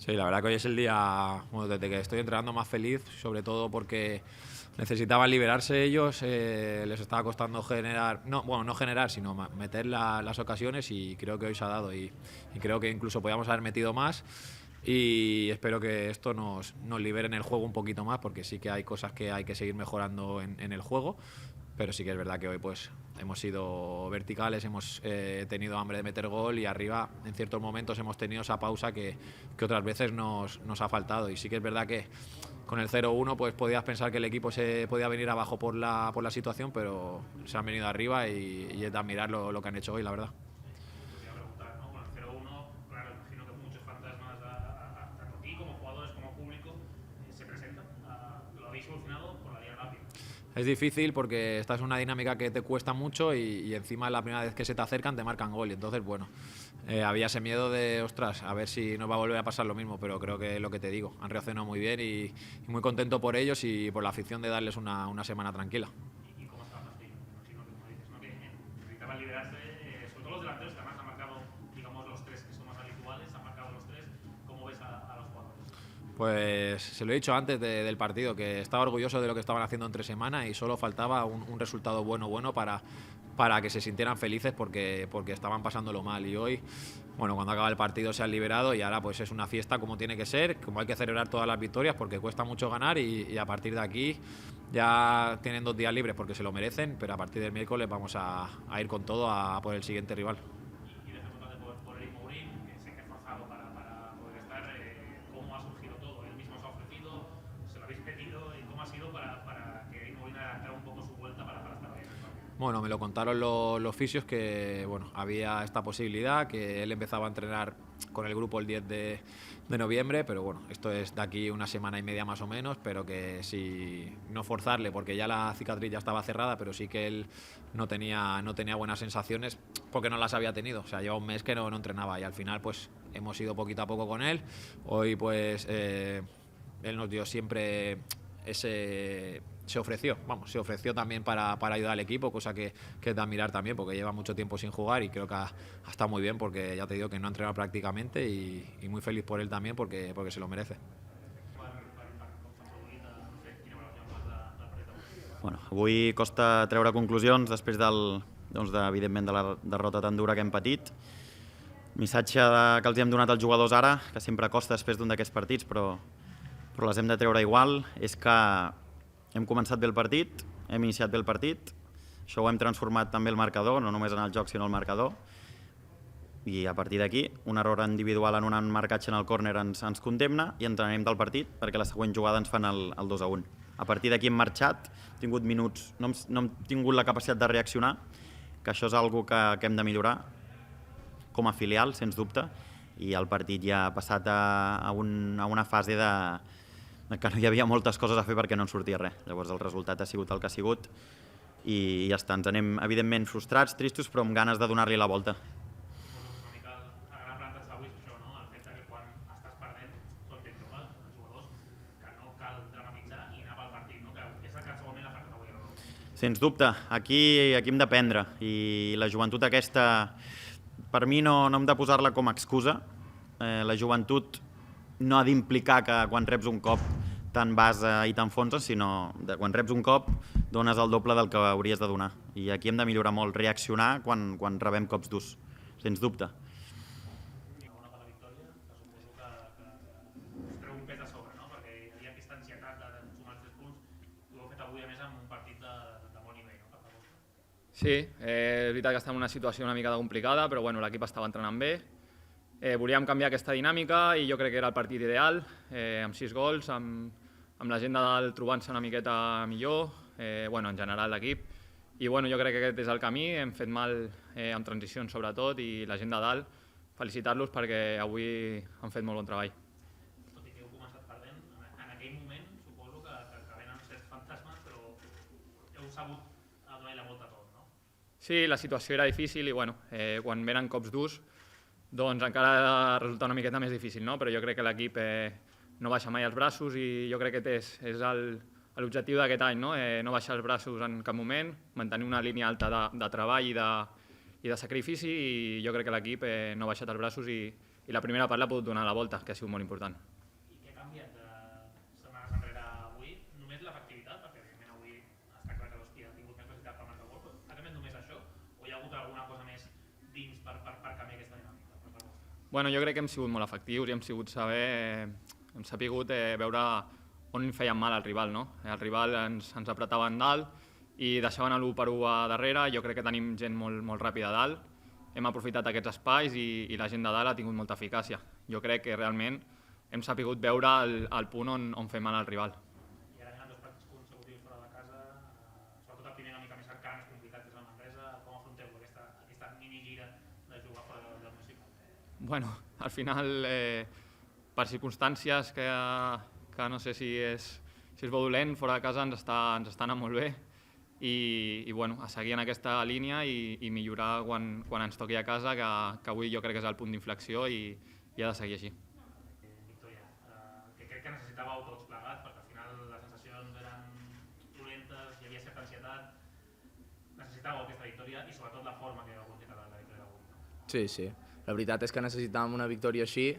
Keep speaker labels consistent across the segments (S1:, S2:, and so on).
S1: Sí, la verdad que hoy es el día, bueno, desde que estoy entrenando más feliz, sobre todo porque necesitaban liberarse ellos, les estaba costando generar, no, bueno, no generar, sino meter las ocasiones y creo que hoy se ha dado y creo que incluso podíamos haber metido más y espero que esto nos libere en el juego un poquito más porque sí que hay cosas que hay que seguir mejorando en el juego, pero sí que es verdad que hoy pues hemos sido verticales, hemos tenido hambre de meter gol y arriba en ciertos momentos hemos tenido esa pausa que otras veces nos ha faltado y sí que es verdad que con el 0-1 pues podías pensar que el equipo se podía venir abajo por la situación, pero se han venido arriba y es de admirar lo que han hecho hoy, la verdad.
S2: Te iba a preguntar, ¿no? Con el 0-1, claro, imagino que muchos fantasmas, tanto a ti como jugadores como público, se presentan. ¿Lo habéis solucionado por la vía rápida?
S1: Es difícil porque estás en una dinámica que te cuesta mucho y encima la primera vez que se te acercan te marcan gol y entonces bueno, había ese miedo de ostras, a ver si nos va a volver a pasar lo mismo, pero creo que es lo que te digo, han reaccionado muy bien y muy contento por ellos y por la afición de darles una semana tranquila.
S2: ¿Y cómo está Martín? Imagino que, como dices, ¿no? Que necesitaban liberarse, sobre todo los delanteros, que además han marcado, digamos, los tres que son más habituales, han marcado los tres. ¿Cómo ves a los jugadores?
S1: Pues se lo he dicho antes del partido, que estaba orgulloso de lo que estaban haciendo entre semana y solo faltaba un resultado bueno para que se sintieran felices porque estaban pasándolo mal. Y hoy, bueno, cuando acaba el partido se han liberado y ahora pues es una fiesta como tiene que ser, como hay que celebrar todas las victorias porque cuesta mucho ganar y a partir de aquí ya tienen 2 días libres porque se lo merecen, pero a partir del miércoles vamos a ir con todo a por el siguiente rival.
S2: Y dejándote por Eric Mourín, que sé que ha forzado para poder estar, ¿cómo ha surgido todo? Él mismo se ha ofrecido, se lo habéis pedido, y cómo ha sido para que Eric Mourín adelantara un poco su vuelta para estar bien.
S1: Bueno, me lo contaron los fisios que bueno, había esta posibilidad, que él empezaba a entrenar con el grupo el 10 de noviembre, pero bueno, esto es de aquí una semana y media más o menos, pero que si no forzarle, porque ya la cicatriz ya estaba cerrada, pero sí que él no tenía buenas sensaciones porque no las había tenido, o sea, lleva un mes que no entrenaba y al final pues hemos ido poquito a poco con él, hoy pues él nos dio siempre se ofreció también para ayudar al equipo, cosa que es de admirar también, porque lleva mucho tiempo sin jugar y creo que ha estado muy bien, porque ya te digo que no ha entrenado prácticamente y muy feliz por él también, porque se lo merece.
S3: Bueno, avui costa treure conclusions després evidentment, de la derrota tan dura que hem patit. Missatge que els hem donat als jugadors ara, que sempre costa després d'un d'aquests partits, però les hem de treure igual, és que hem començat bé el partit, hem iniciat bé el partit, això ho hem transformat també el marcador, no només en el joc sinó el marcador, i a partir d'aquí un error individual en un marcatge en el córner ens condemna i ens anem del partit perquè la següent jugada ens fan el 2-1. A partir d'aquí hem marxat, hem tingut minuts, no hem tingut la capacitat de reaccionar, que això és una cosa que hem de millorar com a filial, sens dubte, i el partit ja ha passat a una fase que no hi havia moltes coses a fer perquè no en sortia res. Llavors el resultat ha sigut el que ha sigut i ja està, ens anem evidentment frustrats, tristos, però amb ganes de donar-li la volta.
S2: Una mica a gran aprenentatge d'avui és això, no? El fet que quan estàs perdent tot ben trobat, els jugadors, que no cal dramatitzar i anar pel partit, no? Que és el que segurament ha faltat avui.
S3: Sens dubte, aquí hem d'aprendre i la joventut aquesta per mi no hem de posar-la com a excusa. La joventut no ha d'implicar que quan reps un cop te'n vas i t'enfonses, sinó que quan reps un cop dones el doble del que hauries de donar. I aquí hem de millorar molt, reaccionar quan rebem cops durs, sens dubte.
S2: Una per la victòria, que suposo que us treu un pes a sobre, no? Perquè hi havia aquesta ansietat de sumar els 3 punts i ho heu fet avui a més amb un partit de bon nivell, no?
S4: Sí, és veritat que estem en una situació una mica complicada, però bueno, l'equip estava entrenant bé. Volíem canviar aquesta dinàmica i jo crec que era el partit ideal, amb 6 gols, amb la gent de dalt trobant-se una miqueta millor, en general l'equip. I jo crec que aquest és el camí, hem fet mal amb transicions sobretot i la gent de dalt, felicitar-los perquè avui han fet molt bon treball.
S2: Tot i que heu començat perdent, en aquell moment suposo que venen certs fantasmes, però heu sabut donar la volta a tot, no?
S4: Sí, la situació era difícil i quan venen cops durs doncs encara resulta una miqueta més difícil, no? Però jo crec que l'equip no baixa mai els braços i jo crec que és l'objectiu d'aquest any, no? No baixar els braços en cap moment, mantenir una línia alta de treball i de sacrifici i jo crec que l'equip no ha baixat els braços i i la primera part l'ha pogut donar a la volta, que ha sigut molt important.
S2: I què ha canviat de setmanes enrere a avui? Només l'efectivitat, perquè evidentment avui està clar que l'Hòstia ha tingut més facilitat per marcar gol, però ha canviat només això? O hi ha hagut alguna cosa més dins per canviar aquesta dinàmica?
S4: Bueno, jo crec que hem sigut molt efectius i hem sapigut veure on feien mal al rival. No? El rival ens apretava en dalt i deixaven l'1-1 a darrere. Jo crec que tenim gent molt ràpida a dalt. Hem aprofitat aquests espais i la gent de dalt ha tingut molta eficàcia. Jo crec que realment hem sapigut veure el punt on fem mal al rival.
S2: I ara venen 2 partits consecutius fora de casa, sobretot el primer una mica més cercà, més complicat, és la Manresa. Com afronteu aquesta mini-gira de jugar fora del municipal?
S4: Bueno, al final, per circumstàncies que no sé si és bo o dolent, fora de casa ens està anant molt bé i bueno, a seguir en aquesta línia i millorar quan ens toqui a casa, que avui jo crec que és el punt d'inflexió i ha de seguir així.
S2: Victòria, que crec que necessitàveu tots plegats, perquè al final les sensacions eren dolentes, hi havia certa ansietat. Necessitàveu aquesta victòria i sobretot la forma que heu aconseguit la victòria d'avui.
S5: Sí. La veritat és que necessitàvem una victòria així,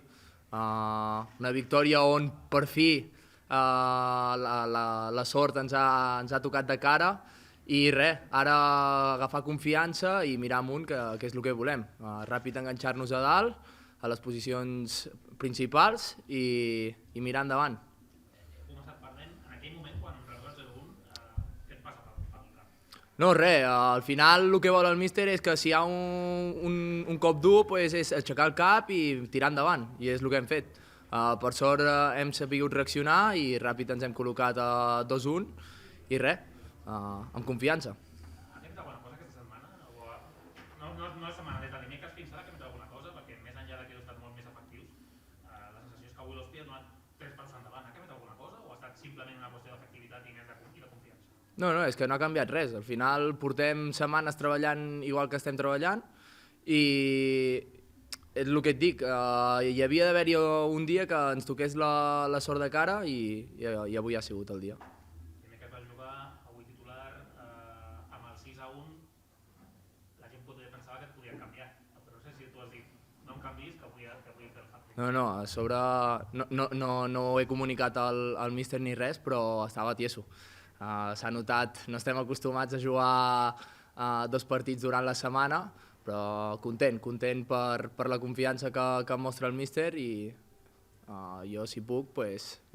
S5: una victòria on per fi la sort ens ha tocat de cara i res, ara agafar confiança i mirar amunt, que és el que volem. Ràpid enganxar-nos a dalt, a les posicions principals i mirar endavant.
S2: Heu començat perdent. En aquell moment, quan recordes 0-1, què et passa pel cap?
S5: No, res, al final el que vol el míster és que si hi ha un cop dur pues és aixecar el cap i tirar endavant, i és el que hem fet. Per sort hem sabut reaccionar i ràpid ens hem col·locat a 2-1 i res, amb confiança.
S2: Ha canviat alguna cosa aquesta setmana? No la setmana, des de dimecres fins ara ha canviat alguna cosa? Perquè més enllà que heu estat molt més efectius, la sensació és que avui l'Hòstia ha donat 3 passos endavant. Ha canviat alguna cosa o ha estat simplement una qüestió d'efectivitat i més de confiança?
S5: No, és que no ha canviat res. Al final portem setmanes treballant igual que estem treballant i és el que et dic, hi havia d'haver-hi un dia que ens toqués la sort de cara i avui ha sigut el dia.
S2: Dimecres vas jugar, avui titular, amb el 6-1, la gent podria pensar que et podien canviar, però no sé si tu has dit no em canviïs, que avui fer el hat-trick.
S5: No, a sobre no ho he comunicat al míster ni res, però estava tieso. S'ha notat, no estem acostumats a jugar 2 partits durant la setmana, però content per la confiança que em mostra el míster i jo, si puc,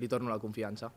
S5: li torno la confiança.